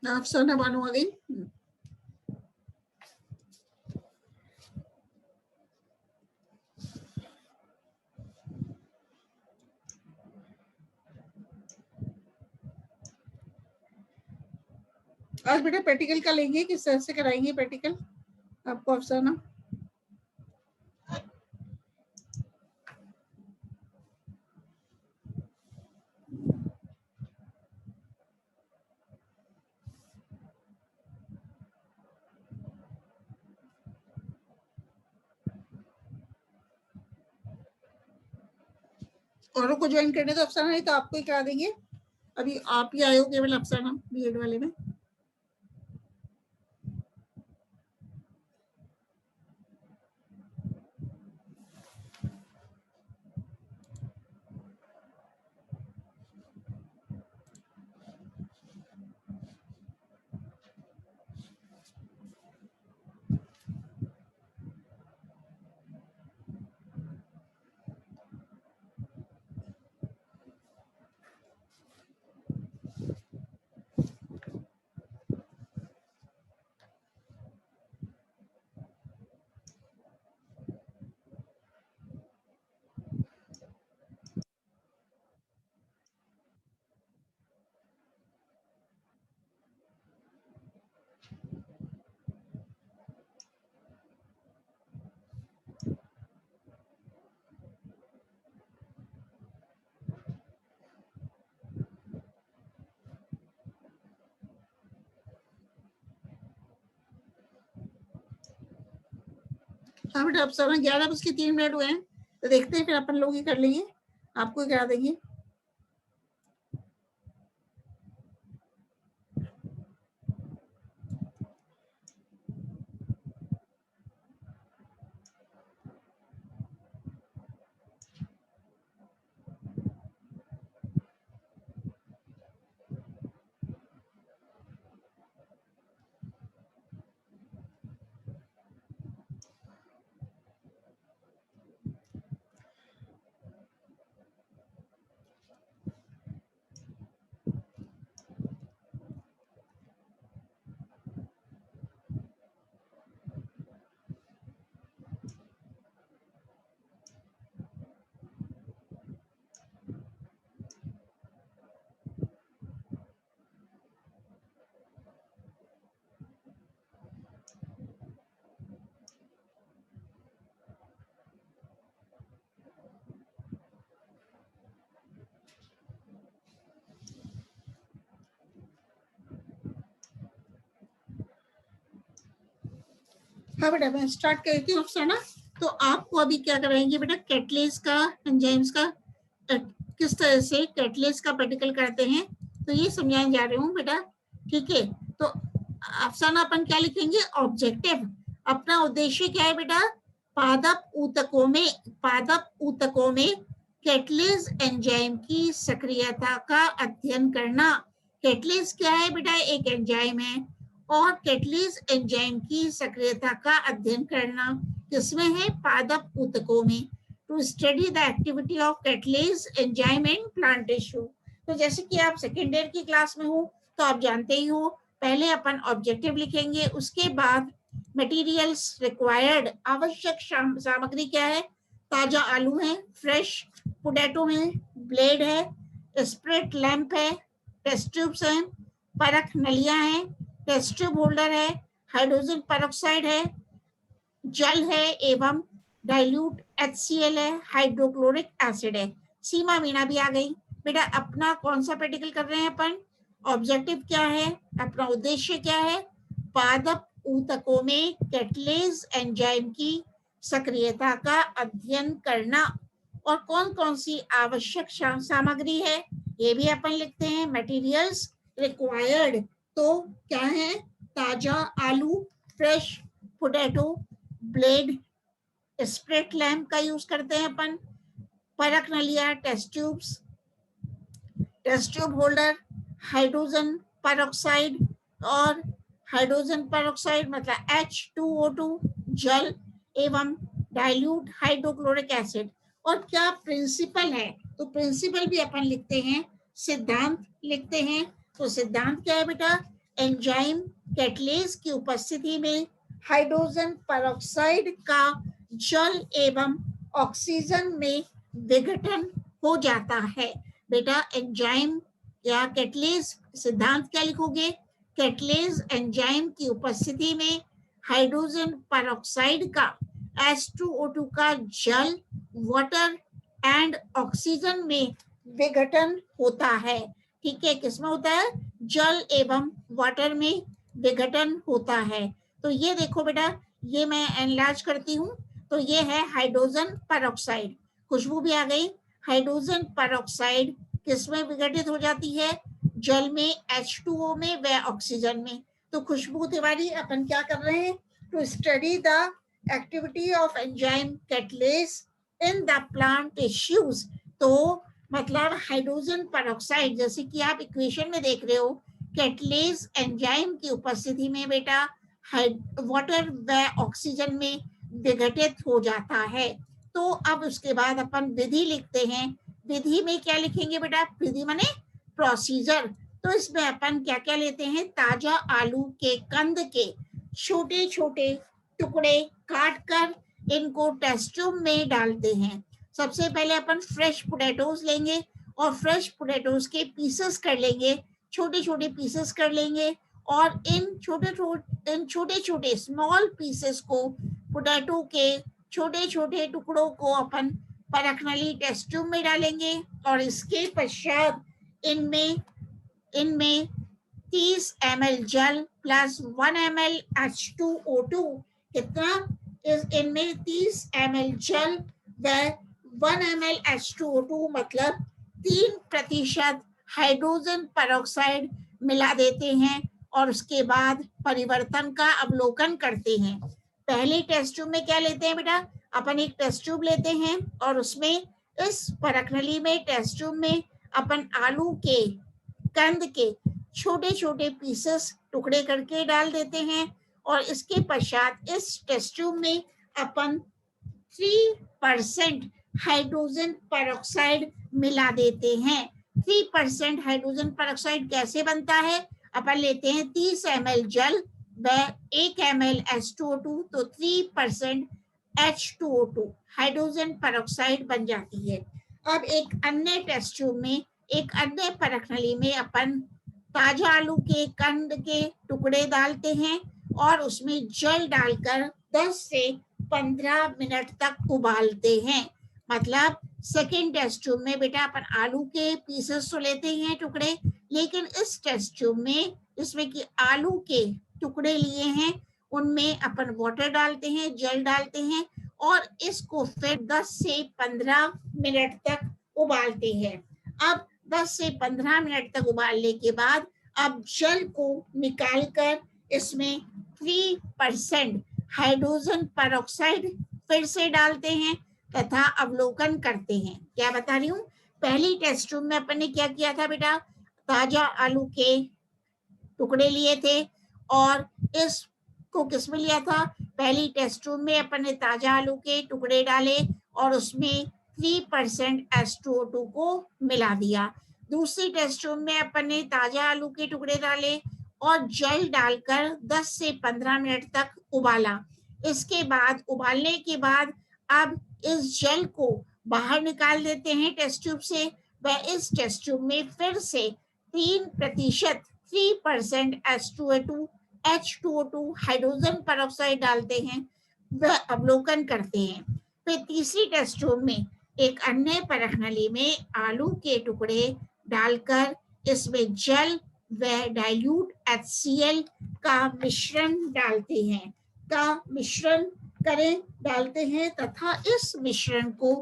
अफसाना बानो आ गई। आज बेटा प्रैक्टिकल का लेंगे, किस तरह से कराएंगे प्रैक्टिकल आपको अफसाना? औरों को ज्वाइन करने तो अफसाना, नहीं तो आपको ही करा देंगे। अभी आप ही आए हो केवल अफसाना बीएड वाले में। हाँ बेटा अफसाना 11:03 हुए हैं, तो देखते हैं, फिर अपन लोग ही कर लेंगे, आपको ही करा देंगे। हाँ बेटा मैं स्टार्ट करती हूँ अफसाना। तो आपको अभी क्या कराएंगे बेटा, कैटलेज का, एंजाइम्स का, किस तरह से कैटलेज का प्रैक्टिकल करते हैं, तो ये समझाने जा रही हूँ बेटा। ठीक है, तो अफसाना अपन क्या लिखेंगे, ऑब्जेक्टिव। अपना उद्देश्य क्या है बेटा, पादप ऊतकों में कैटलेज एंजाइम की सक्रियता का अध्ययन करना। कैटलेज क्या है बेटा, एक एंजाइम है, और कैटलेज एंजाइम की सक्रियता का अध्ययन करना किसमें है, पादप ऊतकों में। To study the activity of catalase enzyme in plant tissue. तो जैसे कि आप सेकेंड ईयर की क्लास में हो तो आप जानते ही हो, पहले अपन ऑब्जेक्टिव लिखेंगे, उसके बाद मटेरियल्स रिक्वायर्ड, आवश्यक सामग्री क्या है, ताजा आलू है, फ्रेश पोटैटो है, ब्लेड है, स्प्रिट लैंप है, टेस्ट ट्यूब्स हैं, परख नलियां हैं, टेस्ट ट्यूब होल्डर है, हाइड्रोजन पेरोक्साइड है, जल है एवं डाइल्यूट HCl है, हाइड्रोक्लोरिक एसिड है। सीमा मीणा भी आ गई बेटा। अपना कौन सा प्रैक्टिकल कर रहे हैं अपन, ऑब्जेक्टिव क्या है, अपना उद्देश्य क्या है, पादप ऊतकों में कैटलेज एंजाइम की सक्रियता का अध्ययन करना, और कौन कौन सी आवश्यक सामग्री है ये भी अपन लिखते हैं, मटेरियल्स रिक्वायर्ड। तो क्या है, ताजा आलू, fresh potato, blade, spirit lamp का यूज करते हैं अपन, परख नलिया, test tube holder, hydrogen peroxide, और हाइड्रोजन पेरोक्साइड मतलब H2O2, जल एवं डाइल्यूट हाइड्रोक्लोरिक एसिड। और क्या प्रिंसिपल है, तो प्रिंसिपल भी अपन लिखते हैं, सिद्धांत लिखते हैं। तो सिद्धांत क्या है बेटा, एंजाइम कैटलेज की उपस्थिति में हाइड्रोजन परऑक्साइड का जल एवं ऑक्सीजन में विघटन हो जाता है। बेटा एंजाइम या कैटलेज सिद्धांत क्या लिखोगे? कैटलेज एंजाइम की उपस्थिति में हाइड्रोजन परऑक्साइड का H2O2 का जल, वाटर एंड ऑक्सीजन में विघटन होता है। ठीक है, किसमें होता है? जल एवं वाटर में विघटन होता है। तो ये देखो बेटा, ये मैं एनलार्ज करती हूँ, तो ये है हाइड्रोजन परऑक्साइड। खुशबू भी आ गई। हाइड्रोजन परऑक्साइड किसमें विघटित हो जाती है? जल में, H2O में व ऑक्सीजन में। तो खुशबू तिवारी, अपन क्या कर रहे हैं? To study the activity of enzyme catalase in the plant tissues. तो मतलब हाइड्रोजन परऑक्साइड, जैसे कि आप इक्वेशन में देख रहे हो, कैटलेज एंजाइम की उपस्थिति में बेटा वाटर व ऑक्सीजन में विघटित हो जाता है। तो अब उसके बाद अपन विधि लिखते हैं। विधि में क्या लिखेंगे बेटा? विधि माने प्रोसीजर। तो इसमें अपन क्या क्या लेते हैं? ताजा आलू के कंद के छोटे छोटे टुकड़े काट कर इनको टेस्ट ट्यूब में डालते हैं। सबसे पहले अपन फ्रेश पोटैटोज लेंगे और फ्रेश पोटैटोज के पीसेस कर लेंगे, छोटे छोटे पीसेस कर लेंगे, और इन छोटे छोटे स्मॉल पीसेस को, पोटैटो के छोटे छोटे टुकड़ों को अपन परखनली टेस्ट ट्यूब में डालेंगे। और इसके पश्चात इनमें इनमें 30 ml जल प्लस 1 ml H2O2, कितना? इनमें 30 ml जल व 1 ml H2O2 मतलब 3% हाइड्रोजन परऑक्साइड मिला देते हैं और उसके बाद परिवर्तन का अवलोकन करते हैं। पहले टेस्ट ट्यूब में क्या लेते हैं बेटा? अपन एक टेस्ट ट्यूब लेते हैं और उसमें इस परखनली में टेस्ट ट्यूब में अपन आलू के कंद के छोटे छोटे पीसेस टुकड़े करके डाल देते हैं और इसके पश्चात इस टेस्ट ट्यूब में अपन 3% हाइड्रोजन परऑक्साइड मिला देते हैं। 3% हाइड्रोजन परऑक्साइड कैसे बनता है? अपन लेते हैं 30 ml जल व 1 ml H2O2, तो 3% H2O2 हाइड्रोजन परऑक्साइड बन जाती है। अब एक अन्य टेस्ट ट्यूब में, एक अन्य परखनली में अपन ताजा आलू के कंद के टुकड़े डालते हैं और उसमें जल डालकर 10 से 15 मिनट तक उबालते हैं। मतलब सेकेंड टेस्ट ट्यूब में बेटा अपन आलू के पीसेस तो लेते हैं टुकड़े, लेकिन इस टेस्ट ट्यूब में इसमें कि आलू के टुकड़े लिए हैं उनमें अपन वाटर डालते हैं, जल डालते हैं और इसको फिर 10 से 15 मिनट तक उबालते हैं। अब 10 से 15 मिनट तक उबालने के बाद अब जल को निकालकर इसमें 3% हाइड्रोजन परऑक्साइड फिर से डालते हैं तथा अवलोकन करते हैं। क्या बता रही हूँ? पहली टेस्ट ट्यूब में अपन ने क्या किया था बेटा? ताजा आलू के टुकड़े लिए थे और इसको किसमें लिया था? पहली टेस्ट ट्यूब में अपन ने ताजा आलू के टुकड़े डाले और उसमें 3% H2O2 को मिला दिया। दूसरी टेस्ट ट्यूब में अपन ने ताजा आलू के टुकड़े डाले और जल डालकर 10 से 15 मिनट तक उबाला। इसके बाद उबालने के बाद अब इस जल को बाहर निकाल देते हैं टेस्ट ट्यूब से व इस टेस्ट ट्यूब में फिर से 3% H2O2 हाइड्रोजन परऑक्साइड डालते हैं व अवलोकन करते हैं। फिर तीसरी टेस्ट ट्यूब में एक अन्य परखनली में आलू के टुकड़े डालकर इसमें जल व डाइल्यूट HCl का मिश्रण डालते हैं, डालते हैं तथा इस मिश्रण को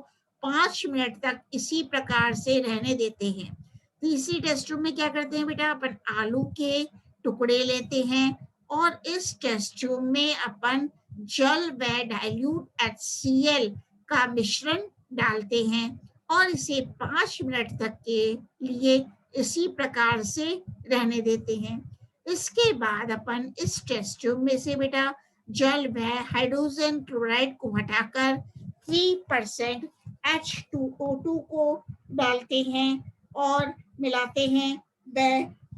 5 मिनट तक इसी प्रकार से रहने देते हैं। तीसरी टेस्ट ट्यूब में क्या करते हैं बेटा? अपन आलू के टुकड़े लेते हैं और इस टेस्ट ट्यूब में अपन जल व डाइल्यूट HCl का मिश्रण डालते हैं और इसे 5 मिनट तक के लिए इसी प्रकार से रहने देते हैं। इसके बाद अपन इस टेस्ट ट्यूब में से बेटा जल व हाइड्रोजन क्लोराइड को हटाकर 3% H2O2 को डालते हैं और मिलाते हैं व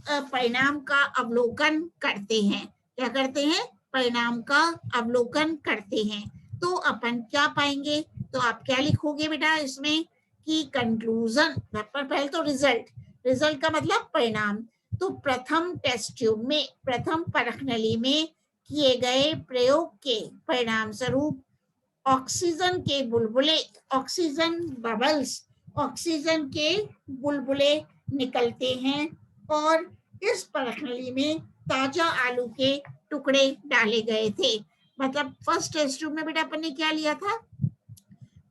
परिणाम का अवलोकन करते हैं। क्या करते हैं? परिणाम का अवलोकन करते हैं। तो अपन क्या पाएंगे? तो आप क्या लिखोगे बेटा इसमें कि कंक्लूजन, पहले तो रिजल्ट, रिजल्ट का मतलब परिणाम। तो प्रथम टेस्ट ट्यूब में, प्रथम परख नली में किए गए प्रयोग के परिणाम स्वरूप ऑक्सीजन के बुलबुले, ऑक्सीजन बबल्स, ऑक्सीजन के बुलबुले निकलते हैं और इस परख नली में ताजा आलू के टुकड़े डाले गए थे। मतलब फर्स्ट टेस्ट ट्यूब में बेटा अपन ने क्या लिया था?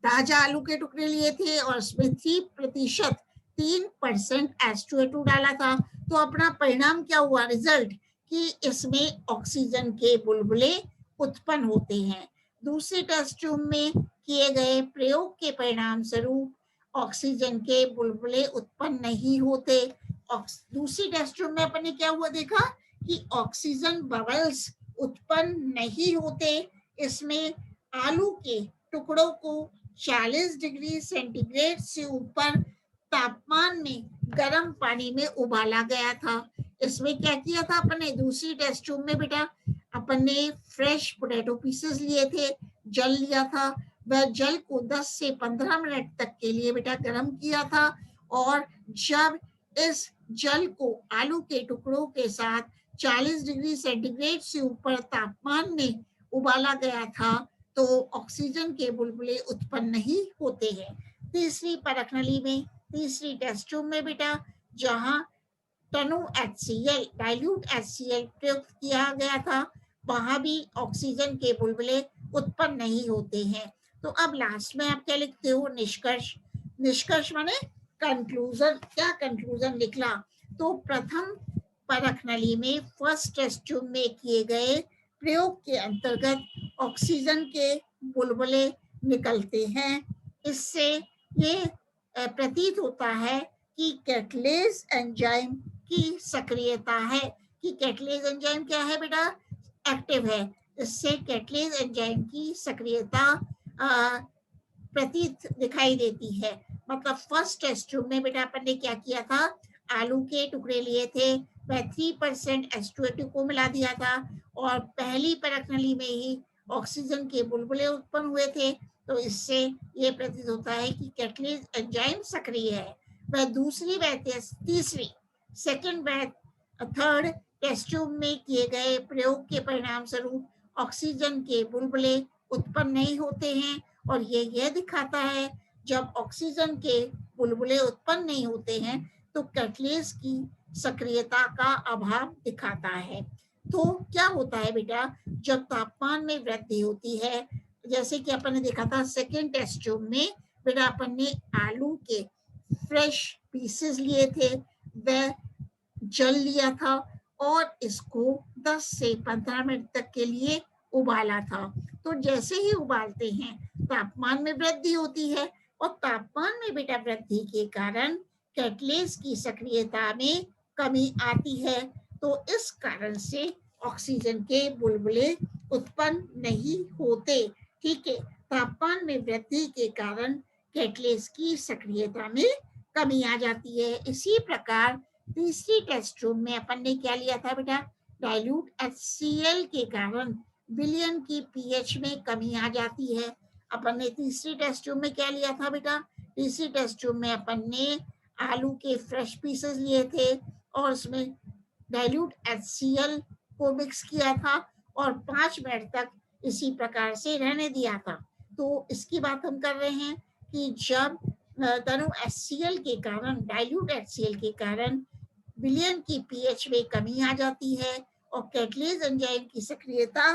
ताजा आलू के टुकड़े लिए थे और उसमें 3%, 3% H2O2 डाला था। तो अपना परिणाम क्या हुआ? रिजल्ट कि इसमें ऑक्सीजन के बुलबुले उत्पन्न होते हैं। दूसरे टेस्ट ट्यूब में किए गए प्रयोग के परिणाम स्वरूप ऑक्सीजन के बुलबुले उत्पन्न नहीं होते। दूसरी टेस्ट ट्यूब में अपन ने क्या हुआ देखा कि ऑक्सीजन बबल्स उत्पन्न नहीं होते। इसमें आलू के टुकड़ों को 40 डिग्री सेंटीग्रेड से ऊपर तापमान में गर्म पानी में उबाला गया था। इसमें क्या किया था अपन ने? दूसरी टेस्ट ट्यूब में बेटा अपन ने फ्रेश पोटैटो पीसेस लिए थे, जल लिया था, वह जल को 10 से 15 मिनट तक के लिए बेटा गर्म किया था। और जब इस जल को आलू के टुकड़ों के साथ 40 डिग्री सेंटीग्रेड से ऊपर तापमान में उबाला गया था तो ऑक्सीजन के बुलबुले उत्पन्न नहीं होते हैं। तीसरी परख नली में, तीसरी टेस्ट ट्यूब में बेटा जहां टनु HCl, डाइल्यूट HCl प्रयुक्त किया गया था, वहां भी ऑक्सीजन के बुलबुले उत्पन्न नहीं होते हैं। तो अब लास्ट में आप क्या लिखते हो? निष्कर्ष। निष्कर्ष माने कंक्लूजन। क्या कंक्लूजन निकला? तो प्रथम परख नली में फर्स्ट टेस्ट ट्यूब में किए गए प्रयोग के अंतर्गत ऑक्सीजन के बुलबुले निकलते हैं। इससे ये प्रतीत होता है कि कैटलेज एंजाइम की सक्रियता है। कि कैटलेज एंजाइम क्या है बेटा? एक्टिव है। इससे कैटलेज एंजाइम की सक्रियता प्रतीत दिखाई देती है। मतलब फर्स्ट टेस्ट ट्यूब में बेटा अपन ने क्या किया था? आलू के टुकड़े लिए थे, वह 3% H2O2 को मिला दिया था और पहली परख नली में ही ऑक्सीजन के बुलबुले उत्पन्न हुए थे। तो इससे ये प्रतीत होता है कि कैटलेज एंजाइम सक्रिय है। वह दूसरी व तीसरी, सेकेंड व थर्ड टेस्ट ट्यूब में किए गए प्रयोग के परिणाम स्वरूप ऑक्सीजन के बुलबुले उत्पन्न नहीं होते हैं और ये यह दिखाता है जब ऑक्सीजन के बुलबुले उत्पन्न नहीं होते हैं तो कैटलेज की सक्रियता का अभाव दिखाता है। तो क्या होता है बेटा? जब तापमान में वृद्धि होती है, जैसे कि अपन ने देखा था सेकेंड टेस्ट ट्यूब में बेटा अपन ने आलू के फ्रेश पीसेस लिए थे, वह जल लिया था और इसको 10 से 15 मिनट तक के लिए उबाला था। तो जैसे ही उबालते हैं तापमान में वृद्धि होती है और तापमान में बेटा वृद्धि के कारण कैटलेज की सक्रियता में कमी आती है। तो इस कारण से ऑक्सीजन के बुलबुले उत्पन्न नहीं होते। ठीक है, तापमान में वृद्धि के कारण कैटलेज की सक्रियता में कमी आ जाती है। इसी प्रकार तीसरी टेस्ट ट्यूब में अपन ने क्या लिया था बेटा? डाइल्यूट HCl के कारण विलयन की पीएच में कमी आ जाती है। अपन ने तीसरी टेस्ट ट्यूब में क्या लिया था बेटा? तीसरी टेस्ट ट्यूब में अपन ने आलू के फ्रेश पीसेस लिए थे और उसमें डाइल्यूट HCl को मिक्स किया था और 5 मिनट तक इसी प्रकार से रहने दिया था। तो इसकी बात हम कर रहे हैं कि जब तनु HCl के कारण, डाइल्यूट HCl के कारण विलयन की पीएच में कमी आ जाती है और कैटलेज एंजाइम की सक्रियता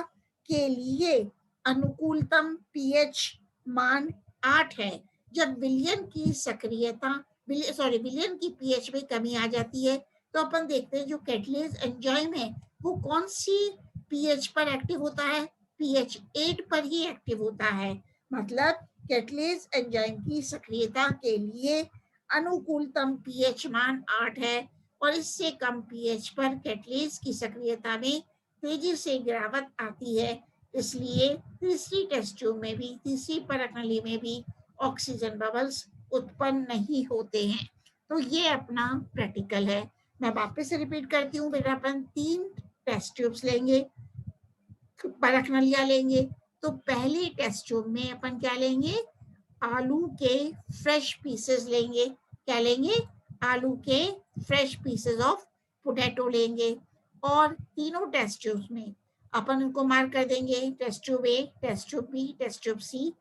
के लिए अनुकूलतम पीएच मान 8 है। जब विलयन की सक्रियता, विलयन की पीएच में कमी आ जाती है तो अपन देखते हैं जो कैटलेज एंजाइम है वो कौन सी पीएच पर एक्टिव होता है? पीएच 8 पर ही एक्टिव होता है। मतलब कैटलेज एंजाइम की सक्रियता के लिए अनुकूलतम पीएच मान 8 है और इससे कम पीएच पर कैटलेज की सक्रियता में तेजी से गिरावट आती है। इसलिए तीसरी टेस्ट ट्यूब में भी, तीसरी परख नली में भी ऑक्सीजन बबल्स उत्पन्न नहीं होते हैं। तो ये अपना प्रैक्टिकल है। मैं वापस से रिपीट करती हूँ बेटा, अपन 3 टेस्ट ट्यूब्स लेंगे, परख नलिया लेंगे। तो पहली टेस्ट ट्यूब में अपन क्या लेंगे, आलू के फ्रेश पीसेस लेंगे। क्या लेंगे, आलू के फ्रेश पीसेस ऑफ पोटैटो लेंगे। और तीनों टेस्ट ट्यूब्स में अपन उनको मार्क कर देंगे, test tube A, test tube B, test tube C.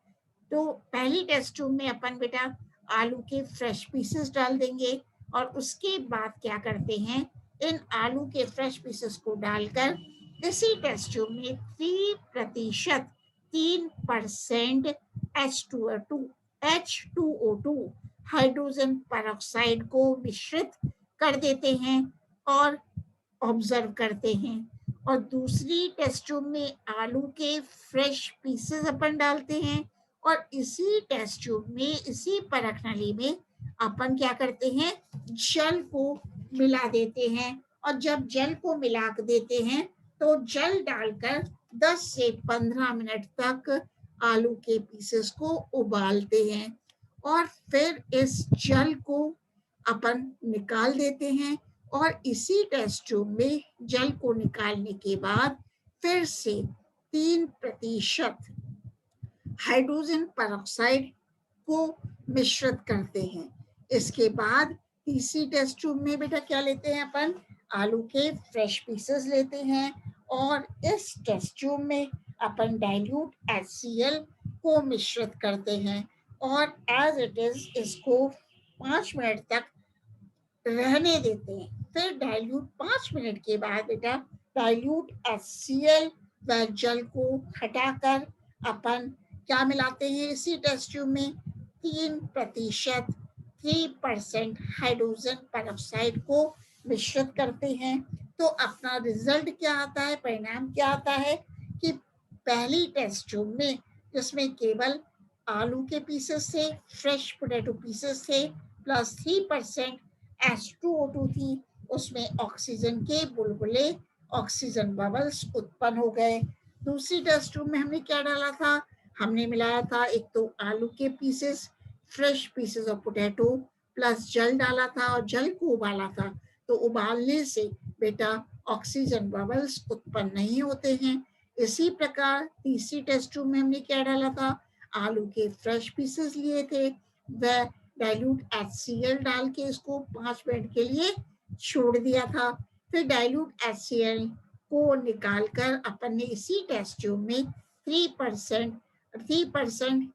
तो पहली टेस्ट ट्यूब में अपन बेटा आलू के फ्रेश पीसेस डाल देंगे, और उसके बाद क्या करते हैं, इन आलू के फ्रेश पीसेस को डालकर इसी टेस्ट ट्यूब में 3% 3% H2O2 हाइड्रोजन पेरोक्साइड को मिश्रित कर देते हैं और ऑब्जर्व करते हैं। और दूसरी टेस्ट ट्यूब में आलू के फ्रेश पीसेस अपन डालते हैं, और इसी टेस्ट ट्यूब में, इसी परख नली में अपन क्या करते हैं, जल को मिला देते हैं। और जब जल को मिला देते हैं तो जल डालकर 10 से 15 मिनट तक आलू के पीसेस को उबालते हैं, और फिर इस जल को अपन निकाल देते हैं। और इसी टेस्ट ट्यूब में जल को निकालने के बाद फिर से 3% हाइड्रोजन पेरोक्साइड को मिश्रित करते हैं। इसके बाद तीसरी टेस्ट ट्यूब में बेटा क्या लेते हैं अपन, आलू के फ्रेश पीसेस लेते हैं, और इस टेस्ट ट्यूब में अपन डाइल्यूट HCl को मिश्रित करते हैं, और एज इट इज इसको 5 मिनट तक रहने देते हैं। फिर डाइल्यूट 5 मिनट के बाद बेटा डाइल्यूट HCl व जल को हटाकर अपन क्या मिलाते हैं, इसी टेस्ट ट्यूब में 3% 3% हाइड्रोजन पेरोक्साइड को मिश्रित करते हैं। तो अपना रिजल्ट क्या आता है, परिणाम क्या आता है कि पहली टेस्ट ट्यूब में जिसमें केवल आलू के पीसेस थे, फ्रेश पोटैटो पीसेस थे, प्लस 3% H2O2 थी, उसमें ऑक्सीजन के बुलबुले, ऑक्सीजन बबल्स उत्पन्न हो गए। दूसरी टेस्ट ट्यूब में हमने क्या डाला था, हमने मिलाया था एक तो आलू के pieces, fresh pieces of potato, plus जल डाला था और जल को उबाला था। तो उबालने से बेटा ऑक्सीजन बबल्स उत्पन्न नहीं होते हैं। इसी प्रकार तीसरी टेस्ट ट्यूब में हमने क्या डाला था, आलू के फ्रेश पीसेस लिए थे, वह डाइल्यूट HCl डाल के इसको 5 मिनट के लिए छोड़ दिया था। फिर डाइल्यूट HCl को निकालकर अपन ने इसी टेस्ट ट्यूब में 3%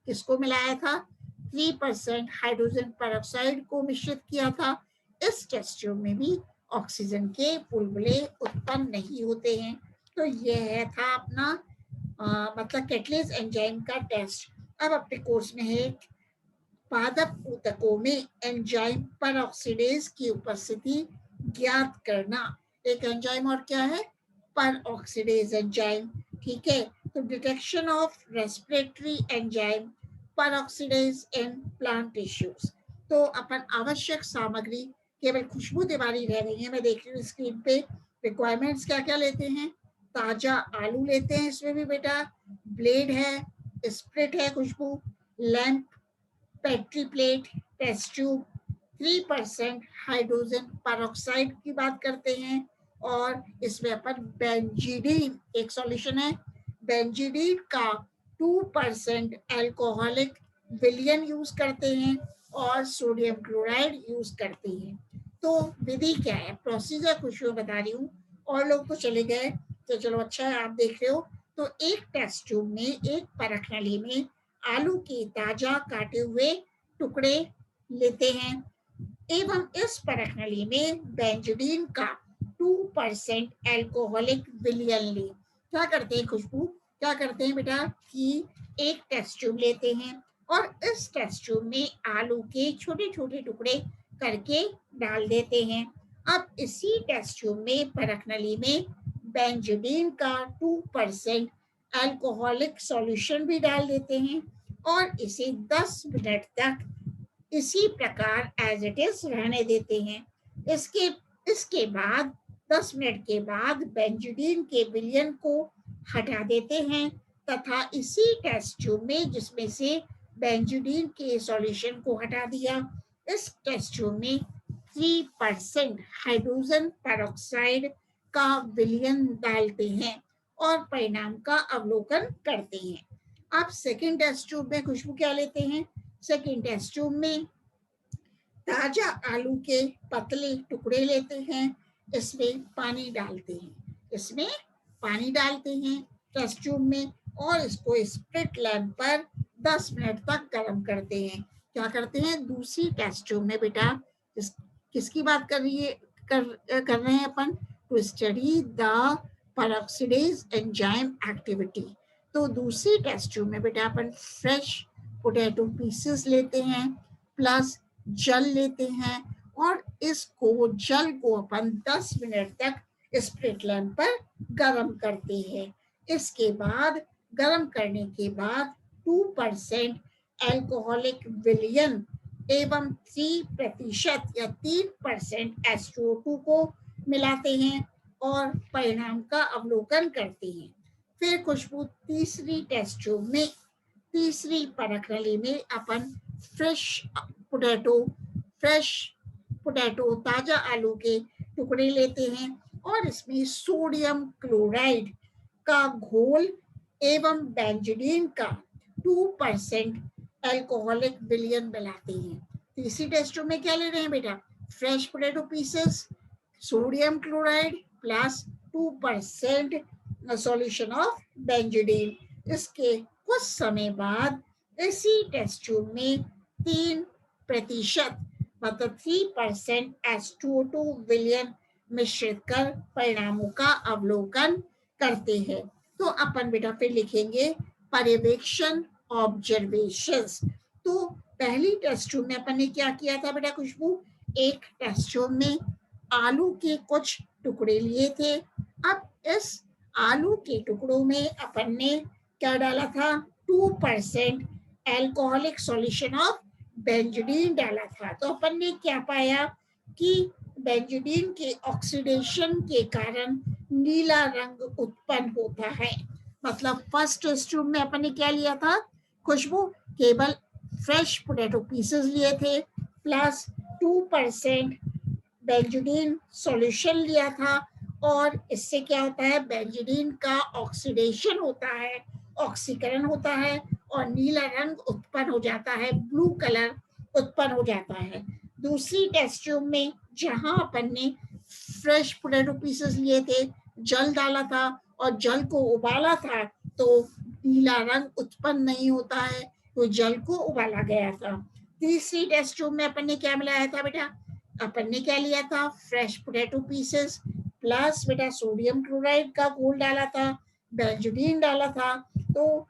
किसको मिलाया था, 3% हाइड्रोजन पेरोक्साइड को मिश्रित किया था। इस टेस्ट ट्यूब में भी ऑक्सीजन के बुलबुले उत्पन्न नहीं होते हैं। तो यह था अपना मतलब कैटलिस्ट एंजाइम का टेस्ट। अब अपने कोर्स में है पादप ऊतकों में एंजाइम परऑक्सीडेज की उपस्थिति ज्ञात करना। एक एंजाइम और क्या है, परऑक्सीडेज एंजाइम। ठीक है, तो detection of respiratory enzyme peroxidase in plant tissues. तो अपन आवश्यक सामग्री केवल खुशबू तिवारी रह गई है, मैं देख रही हूँ स्क्रीन पे। रिक्वायरमेंट्स क्या क्या लेते हैं, ताजा आलू लेते हैं, इसमें भी बेटा ब्लेड है, स्प्रिट है खुशबू, lamp, petri plate, test tube, 3% hydrogen peroxide की बात करते हैं, और इसमें अपन बेंजीडीन एक सॉल्यूशन है, बेंजीडीन का 2% अल्कोहलिक विलियन यूज करते हैं, और सोडियम क्लोराइड यूज करते हैं। तो विधि क्या है, प्रोसीजर कुछ मैं बता रही हूँ, और लोग तो चले गए, तो चलो अच्छा है आप देख रहे हो। तो एक टेस्ट ट्यूब में, एक परख नली में आलू के ताजा काटे हुए टुकड़े लेते हैं, एवं इस परख नली में बेंजीडीन का 2% अल्कोहलिक विलियन ले। क्या करते हैं खुशबू, क्या करते हैं बेटा कि एक टेस्ट ट्यूब लेते हैं, और इस टेस्ट ट्यूब में आलू के छोटे छोटे टुकड़े करके डाल देते हैं। अब इसी टेस्ट ट्यूब में परख नली में बेंजीडीन का 2% अल्कोहलिक सॉल्यूशन भी डाल देते हैं, और इसे 10 मिनट तक इसी प्रकार एज इट इज रहने देते हैं। इसके इसके बाद 10 मिनट के बाद बेंजीडीन के विलयन को हटा देते हैं, तथा इसी टेस्ट ट्यूब में जिसमें से बेंजीडीन के सॉल्यूशन को हटा दिया, इस टेस्ट ट्यूब में 3% हाइड्रोजन पेरोक्साइड का विलयन डालते हैं और परिणाम का अवलोकन करते हैं। आप सेकेंड टेस्ट ट्यूब में खुशबू क्या लेते हैं? सेकेंड टेस्ट ट्यूब में ताजा आलू के पतले टुकड़े लेते हैं, इसमें पानी डालते हैं, इसमें पानी डालते हैं टेस्ट ट्यूब में और इसको स्प्लिट लैंप पर 10 मिनट तक गर्म करते हैं। क्या करते हैं? दूसरी टेस्ट ट्यूब में बेटा किसकी बात कर रहे हैं अपन? To study the peroxidase enzyme activity. तो दूसरी टेस्ट ट्यूब में बेटा अपन फ्रेश पोटैटो पीसेस लेते हैं प्लस जल लेते हैं और इसको जल को अपन 10 मिनट तक स्प्लिट लैंप पर गर्म करते हैं। इसके बाद गर्म करने के बाद 2% एल्कोहलिक विलयन एवं 3% या 3% H2O2 को मिलाते हैं और परिणाम का अवलोकन करते हैं। फिर खुशबू तीसरी टेस्ट ट्यूब में, तीसरी परख नली में अपन फ्रेश पोटैटो ताजा आलू के टुकड़े लेते हैं और इसमें सोडियम क्लोराइड का घोल एवं बेंजीडीन का 2% एल्कोहलिक विलयन मिलाते हैं। तीसरी टेस्ट ट्यूब में क्या ले रहे हैं बेटा? Fresh potato pieces, sodium chloride plus 2% solution of benzidine. इसके कुछ समय बाद इसी टेस्ट ट्यूब में 3% मतलब 3% H2O2 विलयन मिश्रित कर परिणामों का अवलोकन करते हैं। तो अपन बेटा फिर लिखेंगे पर्यवेक्षण, ऑब्जर्वेशंस। तो पहली टेस्ट ट्यूब में अपन ने क्या किया था बेटा खुशबू? एक टेस्ट ट्यूब में आलू के कुछ टुकड़े लिए थे। अब इस आलू के टुकड़ों में अपन ने क्या डाला था? 2% एल्कोहलिक सॉल्यूशन ऑफ बेंजीडीन डाला था। तो अपन ने क्या पाया कि बेंजीडीन के ऑक्सीडेशन के कारण नीला रंग उत्पन्न होता है। मतलब फर्स्ट टेस्ट ट्यूब में अपन ने क्या लिया था खुशबू? केवल फ्रेश पोटैटो पीसेस लिए थे प्लस 2% बेंजीडीन सॉल्यूशन लिया था और इससे क्या होता है? बेंजीडीन का ऑक्सीडेशन होता है, ऑक्सीकरण होता है और नीला रंग उत्पन्न हो जाता है, ब्लू कलर उत्पन्न हो जाता है। दूसरी टेस्ट ट्यूब में जहां अपन ने फ्रेश पोटैटो पीसेस लिए थे, जल डाला था और जल को उबाला था, तो नीला रंग उत्पन्न नहीं होता है, तो जल को उबाला गया था। तीसरी टेस्ट ट्यूब में अपन ने क्या मिलाया था बेटा? अपन ने क्या लिया था? फ्रेश पोटैटो पीसेस प्लस बेटा सोडियम क्लोराइड का घोल डाला था, बेंजीडीन डाला था। तो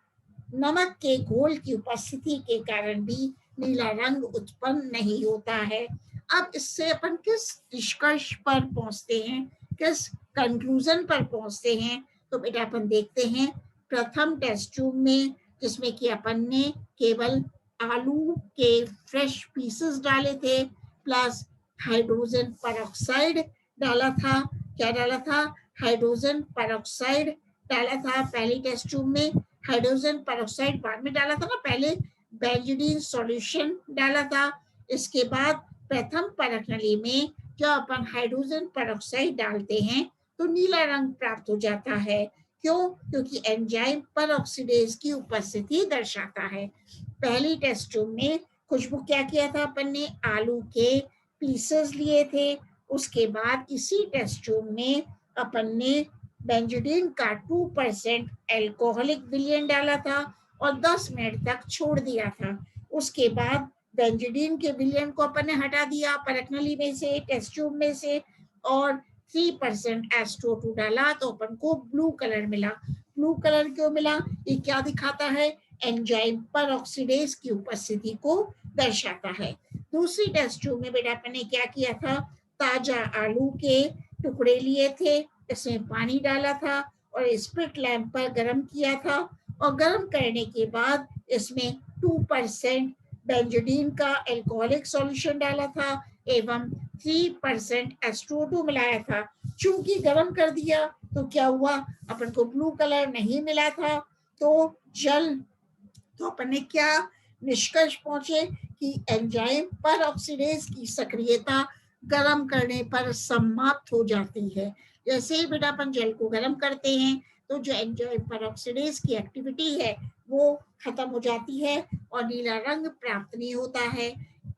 नमक के घोल की उपस्थिति के कारण भी नीला रंग उत्पन्न नहीं होता है। अब इससे अपन किस निष्कर्ष पर पहुंचते हैं, किस कंक्लूजन पर पहुंचते हैं? तो बेटा अपन देखते हैं प्रथम टेस्ट ट्यूब में जिसमें कि अपन ने केवल आलू के फ्रेश पीसेस डाले थे प्लस हाइड्रोजन पेरोक्साइड डाला था। क्या डाला था? हाइड्रोजन पेरोक्साइड डाला था पहली टेस्ट ट्यूब में। हाइड्रोजन पेरोक्साइड बाद में डाला था ना, पहले बेंजीडीन सॉल्यूशन डाला था। इसके बाद प्रथम परख नली में जब अपन हाइड्रोजन पेरोक्साइड डालते हैं तो नीला रंग प्राप्त हो जाता है। क्यों? क्योंकि एंजाइम पेरोक्सीडेज की उपस्थिति दर्शाता है। पहली टेस्ट ट्यूब में खुशबू क्या किया था? अपन ने आलू के पीसेस लिए थे। उसके बाद इसी टेस्ट ट्यूब में अपन ने बेंजीडीन का 2% एल्कोहलिक विलयन डाला था और 10 मिनट तक छोड़ दिया था। उसके बाद बेंजीडीन के विलयन को अपन ने हटा दिया परख नली में से, टेस्ट ट्यूब में से, और 3% H2O2 डाला तो अपन को ब्लू कलर मिला। ब्लू कलर क्यों मिला? ये क्या दिखाता है? एंजाइम पेरोक्सीडेज की उपस्थिति को दर्शाता है। दूसरी टेस्ट ट्यूब में बेटा अपन ने क्या किया था? ताजा आलू के टुकड़े लिए थे, इसमें पानी डाला था और स्प्लिट लैंप पर गर्म किया था और गर्म करने के बाद इसमें 2% बेंजीडीन का एल्कोहलिक सॉल्यूशन डाला था एवं 3% H2O2 मिलाया था। चूंकि गर्म कर दिया तो क्या हुआ? अपन को ब्लू कलर नहीं मिला था। तो अपन ने क्या निष्कर्ष पहुंचे कि एंजाइम पेरोक्सीडेज की सक्रियता गर्म करने पर समाप्त हो जाती है। जैसे ही बेटा अपन जल को गर्म करते हैं तो जो एंजाइम पेरोक्सीडेज की एक्टिविटी है वो खत्म हो जाती है और नीला रंग प्राप्त नहीं होता है।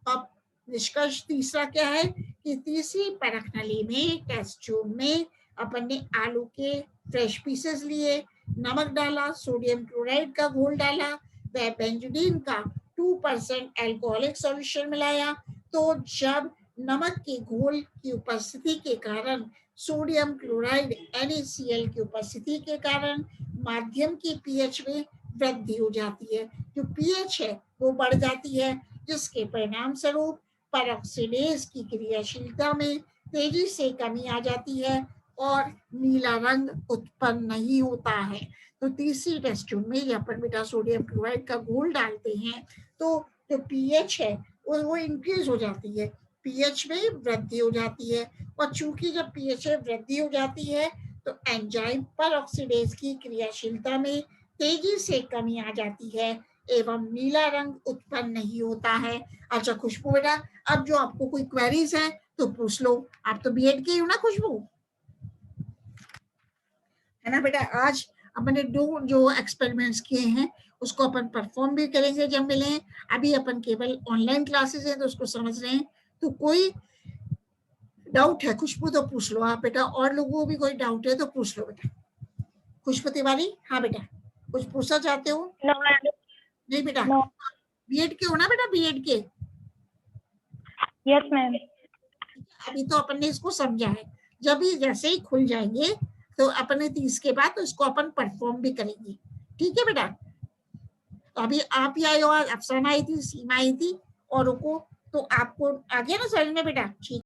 अब निष्कर्ष तीसरा क्या है कि तीसरी परख नली में टेस्ट ट्यूब में अपन ने आलू के फ्रेश पीसेस लिए, नमक डाला, सोडियम क्लोराइड का घोल डाला, व बेंजोडीन का 2% एल्कोहलिक सॉल्यूशन मिलाया। तो जब नमक के घोल की उपस्थिति के कारण सोडियम क्लोराइड NaCl की उपस्थिति के कारण माध्यम की पीएच में वृद्धि हो जाती है। जो पीएच है वो बढ़ जाती है, जिसके परिणाम स्वरूप पेरोक्सीडेज की क्रियाशीलता में तेजी से कमी आ जाती है और नीला रंग उत्पन्न नहीं होता है। तो तीसरी टेस्ट ट्यूब में जब अपन बेटा सोडियम क्लोराइड का घोल डालते हैं तो जो पीएच है वो इंक्रीज हो जाती है, पीएच में वृद्धि हो जाती है। और चूंकि जब पीएच में वृद्धि हो जाती है तो एंजाइम पेरोक्सीडेज की क्रियाशीलता में तेजी से कमी आ जाती है एवं नीला रंग उत्पन्न नहीं होता है। अच्छा खुशबू बेटा, अब जो आपको कोई क्वेरीज है तो पूछ लो। आप तो बीएड की हो ना खुशबू, है ना बेटा। आज अपने दो जो एक्सपेरिमेंट्स किए हैं उसको अपन परफॉर्म भी करेंगे जब मिले। अभी अपन केवल ऑनलाइन क्लासेस है तो उसको समझ रहे हैं। तो कोई डाउट है खुशबू तो पूछ लो आप बेटा, और लोगों को भी कोई डाउट है तो पूछ लो बेटा। खुशबू तिवारी, हाँ बेटा कुछ पूछना चाहते हो? No, नहीं बेटा, no. बीएड के हो ना बेटा, बीएड के? Yes, ma'am. अभी तो अपन ने इसको समझा है, जब ये जैसे ही खुल जाएंगे तो अपन ने 30 के बाद तो इसको अपन परफॉर्म भी करेंगे। ठीक है बेटा। तो अभी आप ही आए हो, अफसाना आई थी, सीमा आई थी और को, तो आपको आ गया ना समझ में बेटा? ठीक।